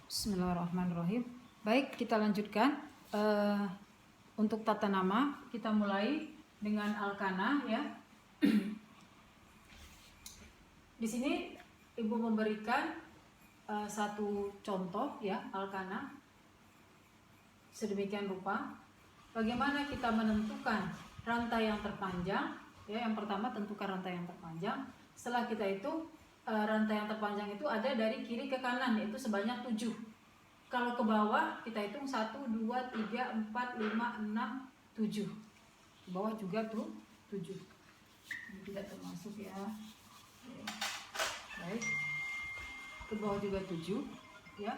Bismillahirrahmanirrahim. Baik, kita lanjutkan. Untuk tata nama kita mulai dengan alkana ya. Di sini Ibu memberikan satu contoh ya alkana sedemikian rupa. Bagaimana kita menentukan rantai yang terpanjang? Ya, yang pertama tentukan rantai yang terpanjang. Setelah kita itu rantai yang terpanjang itu ada dari kiri ke kanan, yaitu sebanyak 7. Kalau ke bawah kita hitung 1, 2, 3, 4, 5, 6, 7. Ke bawah juga tuh 7. Ini tidak termasuk ya. Baik. Ke bawah juga 7 ya.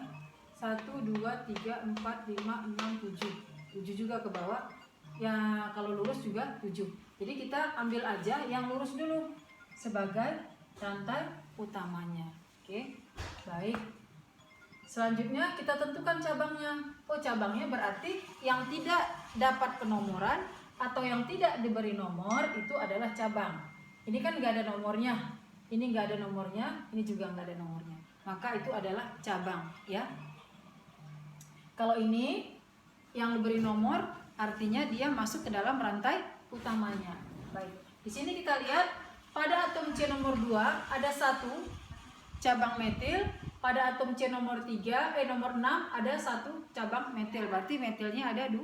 1, 2, 3, 4, 5, 6, 7. 7 juga ke bawah. Ya, kalau lurus juga 7. Jadi kita ambil aja yang lurus dulu sebagai rantai utamanya. Oke. Baik. Selanjutnya kita tentukan cabangnya. Oh, cabangnya berarti yang tidak dapat penomoran atau yang tidak diberi nomor itu adalah cabang. Ini kan nggak ada nomornya, ini nggak ada nomornya, ini juga nggak ada nomornya. Maka itu adalah cabang, ya. Kalau ini yang diberi nomor, artinya dia masuk ke dalam rantai utamanya. Baik. Di sini kita lihat pada atom C nomor 2 ada satu cabang metil. Pada atom C nomor 6 ada satu cabang metil. Berarti metilnya ada 2.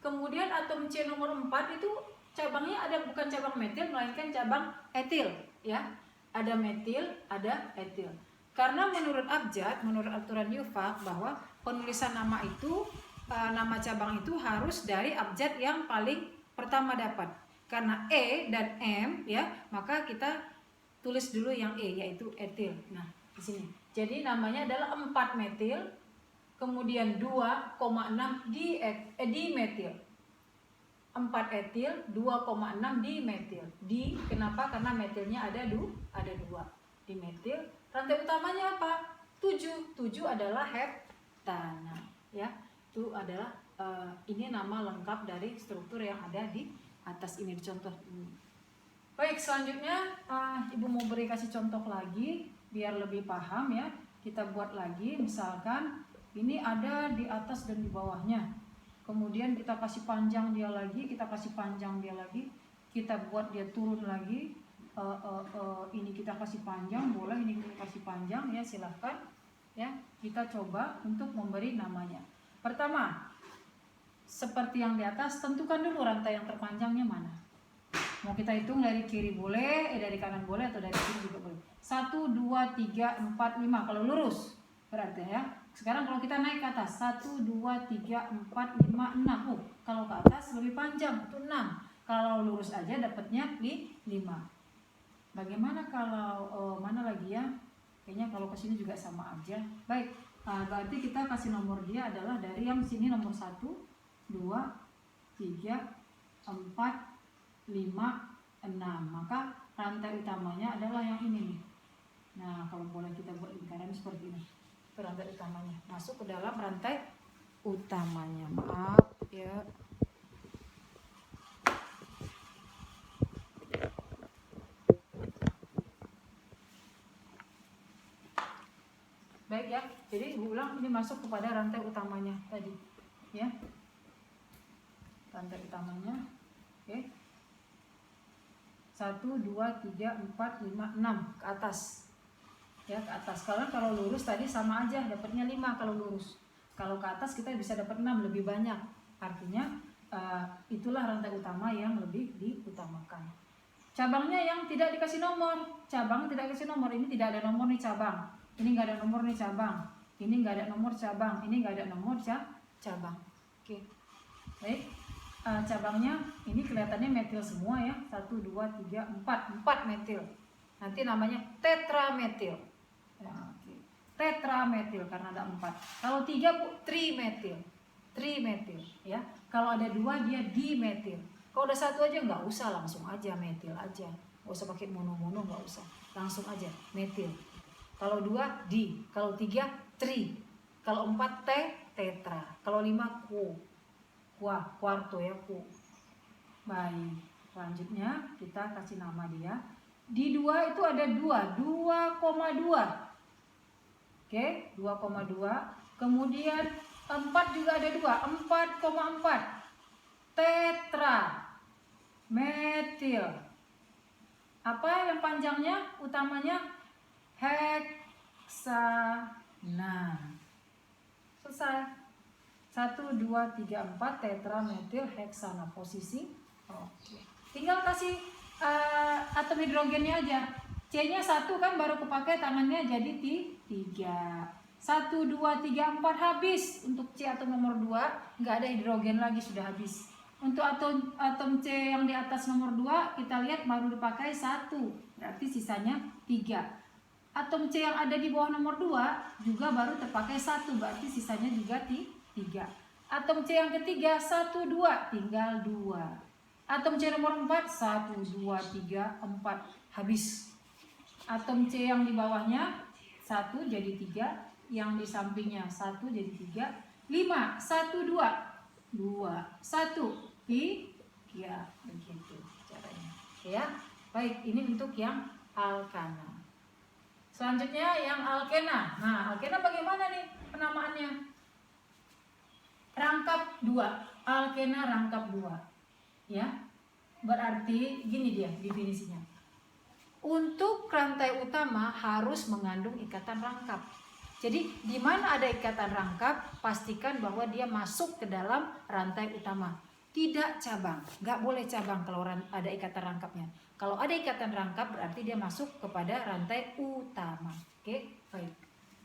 Kemudian atom C nomor 4 itu cabangnya ada bukan cabang metil melainkan cabang etil ya. Ada metil, ada etil. Karena menurut abjad, menurut aturan UFAK bahwa penulisan nama itu nama cabang itu harus dari abjad yang paling pertama dapat. Karena E dan M ya, maka kita tulis dulu yang E yaitu etil. Nah, di sini. Jadi namanya adalah 4 metil, kemudian 2,6 dimetil. 4 etil, 2,6 dimetil. Di kenapa? Karena metilnya ada 2 dimetil. Rantai utamanya apa? 7. 7 adalah heptana ya. Itu adalah ini nama lengkap dari struktur yang ada di atas ini contoh ini. Baik, selanjutnya Ibu mau beri kasih contoh lagi biar lebih paham ya. Kita buat lagi, misalkan ini ada di atas dan di bawahnya. Kemudian kita kasih panjang dia lagi, kita kasih panjang dia lagi. Kita buat dia turun lagi. Ini kita kasih panjang, boleh ini kita kasih panjang ya, silahkan. Ya, kita coba untuk memberi namanya. Pertama, seperti yang di atas, tentukan dulu rantai yang terpanjangnya mana. Mau kita hitung dari kiri boleh, dari kanan boleh, atau dari kiri juga boleh. 1, 2, 3, 4, 5 kalau lurus berarti ya. Sekarang kalau kita naik ke atas 1, 2, 3, 4, 5, 6. Oh, kalau ke atas lebih panjang itu 6. Kalau lurus aja dapatnya 5. Bagaimana kalau mana lagi ya? Kayaknya kalau ke sini juga sama aja. Baik, berarti kita kasih nomor dia adalah dari yang sini nomor 1, 2, 3, 4, 5, 6. Maka rantai utamanya adalah yang ini nih. Nah, kalau boleh kita buat lingkaran seperti ini. Itu rantai utamanya. Masuk ke dalam rantai utamanya. Maaf ya. Baik ya. Jadi Ibu ulang ini masuk kepada rantai utamanya tadi. Ya. Rantai utamanya. Oke. 1, 2, 3, 4, 5, 6 ke atas ya, ke atas. Kalau lurus tadi sama aja dapatnya 5 kalau lurus. Kalau ke atas kita bisa dapat 6 lebih banyak. Artinya itulah rantai utama yang lebih diutamakan. Cabangnya yang tidak dikasih nomor, cabang tidak dikasih nomor. Ini tidak ada nomor nih cabang, ini nggak ada nomor nih cabang, ini nggak ada nomor cabang, ini nggak ada nomor cabang. Oke, baik. Cabangnya ini kelihatannya metil semua ya. 1, 2, 3, 4 metil. Nanti namanya tetrametil ya, okay. Tetrametil karena ada 4. Kalau 3 Bu, trimetil ya. Kalau ada 2 dia dimetil. Kalau ada 1 aja nggak usah, langsung aja metil aja, nggak usah pakai mono-mono, nggak usah, langsung aja metil. Kalau 2 di, kalau 3 tri, kalau 4 tetra, kalau 5 kuarto ya ku. Baik, selanjutnya kita kasih nama dia. Di 2 itu ada 2,2. Oke, 2,2. Kemudian 4 juga ada 2, 4,4. Tetra metil. Apa yang panjangnya? Utamanya heksana. Selesai. 1, 2, 3, 4 tetra metil heksana. Posisi. Oke. Tinggal kasih atom hidrogennya aja. C-nya 1 kan baru kepakai tangannya jadi 3. 1, 2, 3, 4 habis. Untuk C atom nomor 2 nggak ada hidrogen lagi, sudah habis. Untuk atom C yang di atas nomor 2 kita lihat baru dipakai 1, berarti sisanya 3. Atom C yang ada di bawah nomor 2 juga baru terpakai 1, berarti sisanya juga 3. Atom C yang ketiga 1, 2, tinggal 2. Atom C nomor 4 1, 2, 3, 4 habis. Atom C yang di bawahnya 1 jadi 3, yang di sampingnya 1 jadi 3, 5, 1, 2, 2, 1, 3, begitu caranya. Ya, baik, ini untuk yang alkana. Selanjutnya yang alkena. Nah, alkena bagaimana nih penamaannya? Rangkap 2, alkena rangkap 2. Ya, berarti gini dia definisinya. Untuk rantai utama harus mengandung ikatan rangkap. Jadi di mana ada ikatan rangkap, pastikan bahwa dia masuk ke dalam rantai utama. Tidak cabang, nggak boleh cabang kalau ada ikatan rangkapnya. Kalau ada ikatan rangkap berarti dia masuk kepada rantai utama. Oke, baik.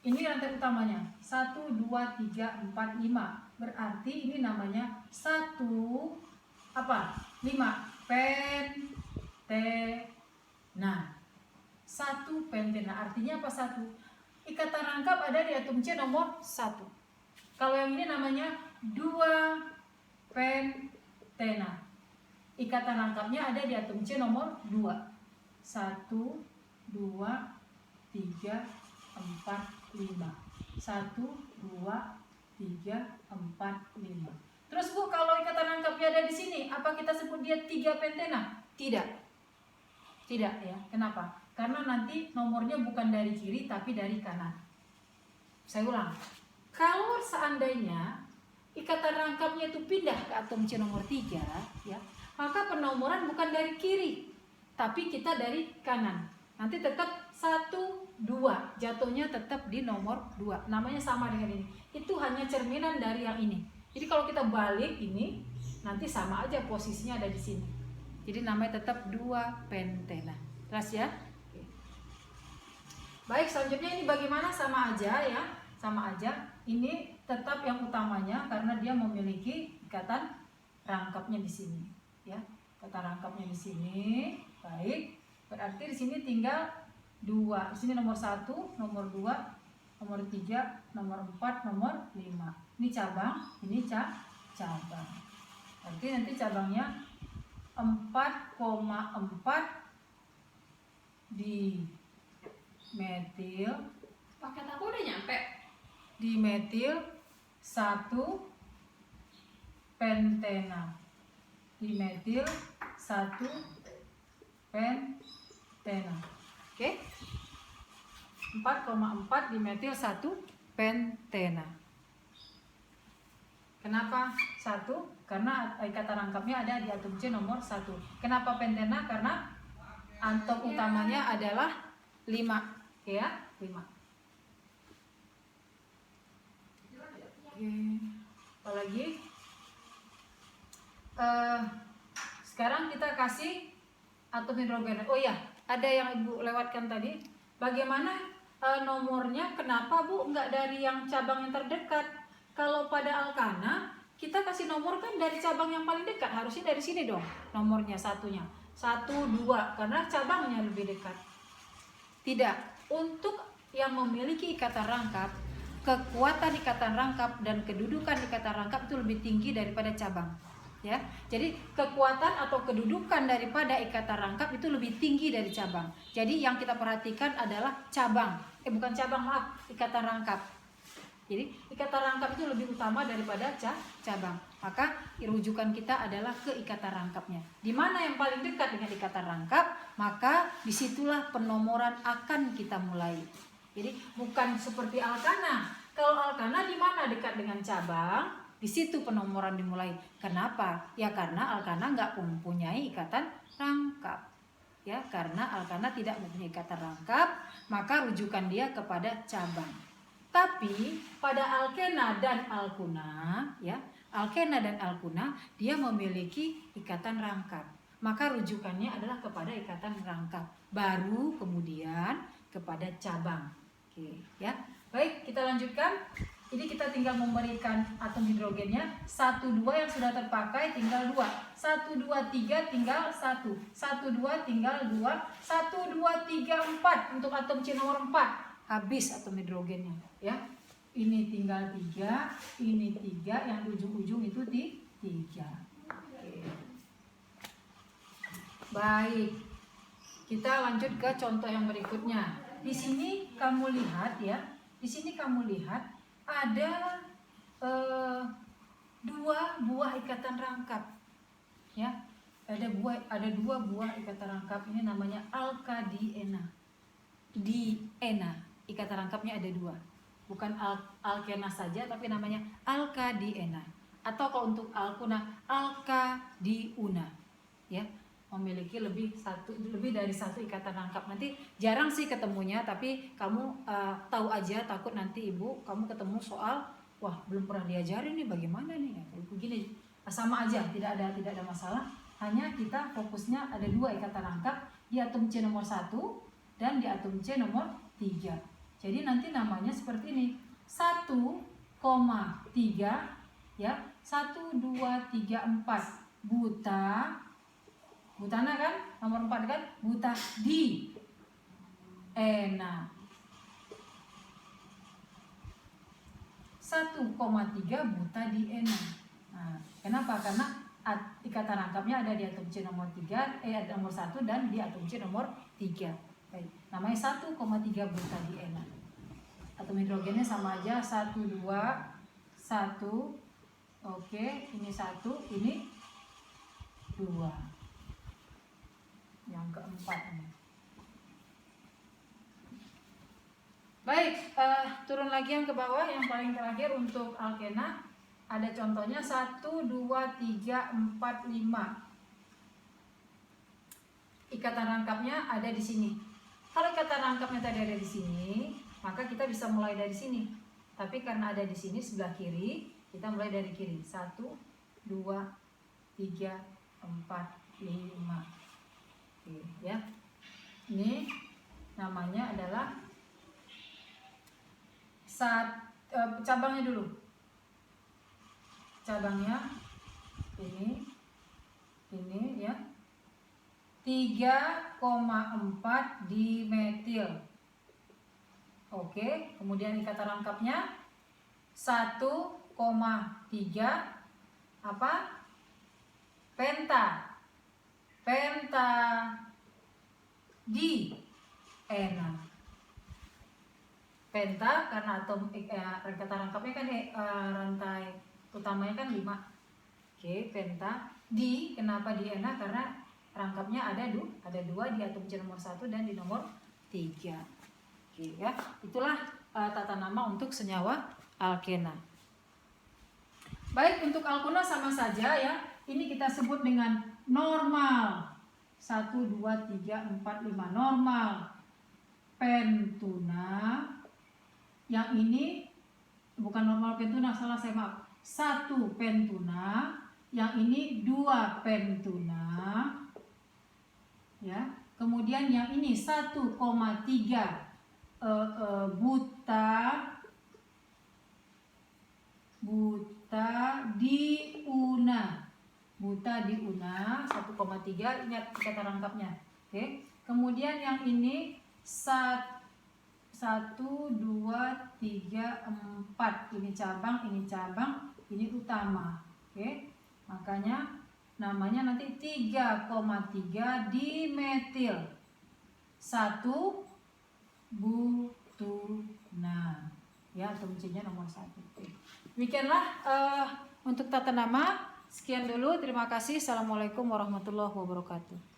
Ini rantai utamanya 1, 2, 3, 4, 5. Berarti ini namanya 1 apa? 5 pentena. 1 pentena artinya apa? 1 ikatan rangkap ada di atom C nomor 1. Kalau yang ini namanya 2 pentena. Ikatan rangkapnya ada di atom C nomor 2. 1, 2, 3, 4, 5. 1, 2, 3, 4, 5. Terus Bu, kalau ikatan rangkapnya ada di sini, apa kita sebut dia 3 pentena? Tidak. Tidak ya. Kenapa? Karena nanti nomornya bukan dari kiri tapi dari kanan. Saya ulang. Kalau seandainya ikatan rangkapnya itu pindah ke atom C nomor 3 ya, maka penomoran bukan dari kiri tapi kita dari kanan. Nanti tetap 1, 2, jatuhnya tetap di nomor 2. Namanya sama dengan ini. Itu hanya cerminan dari yang ini. Jadi kalau kita balik ini nanti sama aja posisinya ada di sini. Jadi namanya tetap 2 pentena. Jelas ya? Oke. Baik, selanjutnya ini bagaimana? Sama aja ya. Sama aja. Ini tetap yang utamanya karena dia memiliki ikatan rangkapnya di sini, ya. Ikatan rangkapnya di sini. Baik. Berarti di sini tinggal 2. Di sini nomor 1, nomor 2, nomor 3, nomor 4, nomor 5. Ini cabang, ini cabang. Berarti nanti cabangnya 4,4 di metil. Paket aku udah nyampe. Di metil 1 pentena. Di metil 1 pentena. Oke? 4,4 di metil 1 pentena. Kenapa 1? Karena ikatan rangkapnya ada di atom C nomor 1. Kenapa pentena? Karena atom utamanya adalah 5, ya, 5. Oke, apalagi? Sekarang kita kasih atom hidrogen. Oh ya, ada yang Ibu lewatkan tadi. Bagaimana nomornya? Kenapa Bu nggak dari yang cabang yang terdekat? Kalau pada alkana kita kasih nomor kan dari cabang yang paling dekat. Harusnya dari sini dong nomornya satunya. 1, 2 karena cabangnya lebih dekat. Tidak. Untuk yang memiliki ikatan rangkap, kekuatan ikatan rangkap dan kedudukan ikatan rangkap itu lebih tinggi daripada cabang. Ya, jadi kekuatan atau kedudukan daripada ikatan rangkap itu lebih tinggi dari cabang. Jadi yang kita perhatikan adalah cabang, bukan cabang, maaf, ikatan rangkap. Jadi ikatan rangkap itu lebih utama daripada cabang. Maka rujukan kita adalah ke ikatan rangkapnya. Di mana yang paling dekat dengan ikatan rangkap, maka disitulah penomoran akan kita mulai. Jadi bukan seperti alkana. Kalau alkana di mana dekat dengan cabang, di situ penomoran dimulai. Kenapa? Ya karena alkana nggak mempunyai ikatan rangkap. Ya, karena alkana tidak mempunyai ikatan rangkap, maka rujukan dia kepada cabang. Tapi pada alkena dan alkuna, ya, alkena dan alkuna dia memiliki ikatan rangkap. Maka rujukannya adalah kepada ikatan rangkap. Baru kemudian kepada cabang. Oke, ya. Baik, kita lanjutkan. Ini kita tinggal memberikan atom hidrogennya. 1, 2 yang sudah terpakai tinggal 2. 1, 2, 3 tinggal 1. 1, 2 tinggal 2. 1, 2, 3, 4 untuk atom C nomor 4. Habis atom hidrogennya, ya. Ini tinggal 3, ini 3, yang ujung-ujung itu 3. Oke. Baik. Kita lanjut ke contoh yang berikutnya. Di sini kamu lihat ya, di sini kamu lihat ada 2 buah ikatan rangkap, ya. Ada 2 buah ikatan rangkap. Ini namanya alkadiena. Diena, ikatan rangkapnya ada 2. Bukan alkena saja, tapi namanya alkadiena. Atau kalau untuk alkuna, alkadiuna, ya. Memiliki lebih dari satu ikatan rangkap. Nanti jarang sih ketemunya, tapi kamu tahu aja, takut nanti ibu kamu ketemu soal, wah belum pernah diajarin nih bagaimana nih, begini. Sama aja, tidak ada masalah. Hanya kita fokusnya ada 2 ikatan rangkap di atom C nomor 1 dan di atom C nomor 3. Jadi nanti namanya seperti ini, 1,3, ya, 1, 2, 3, 4 butana kan, nomor 4 kan, buta di ena. 1,3 buta di ena. Nah, kenapa? Karena ikatan rangkapnya ada di atom C nomor 3, nomor 1 dan di atom C nomor 3. Baik, namanya 1,3 buta di ena. Atom hidrogennya sama aja, 1, 2, 1. Oke, ini 1, ini 2. Yang keempat ini. Baik, turun lagi yang ke bawah, yang paling terakhir untuk alkena. Ada contohnya 1, 2, 3, 4, 5. Ikatan rangkapnya ada di sini. Kalau ikatan rangkapnya tadi ada di sini, maka kita bisa mulai dari sini. Tapi karena ada di sini sebelah kiri, kita mulai dari kiri. 1, 2, 3, 4, 5. Oke, ya. Ini namanya adalah cabangnya dulu. Cabangnya ini ya. 3,4 dimetil. Oke, kemudian ikatan rangkapnya 1,3 apa? Penta di ena. Penta karena atom ikatan rangkapnya kan rantai utamanya kan 5. Oke, penta. Di, kenapa di ena? Karena rangkapnya ada 2 di atom C nomor 1 dan di nomor 3. Oke, ya. Itulah tata nama untuk senyawa alkena. Baik, untuk alkuna sama saja ya. Ini kita sebut dengan normal. 1, 2, 3, 4, 5. Normal. Pentuna. Yang ini bukan normal pentuna, salah saya maaf. 1 pentuna. Yang ini 2 pentuna. Ya. Kemudian yang ini 1,3 buta diuna. Buta diuna 1,3, ingat kata rangkapnya. Oke. Kemudian yang ini 1, 2, 3, 4. Ini cabang, ini utama. Oke. Makanya namanya nanti 3,3 dimetil 1 butuna. Ya, atom C-nya nomor 1. Demikianlah untuk tata nama. Sekian dulu, terima kasih. Assalamualaikum warahmatullahi wabarakatuh.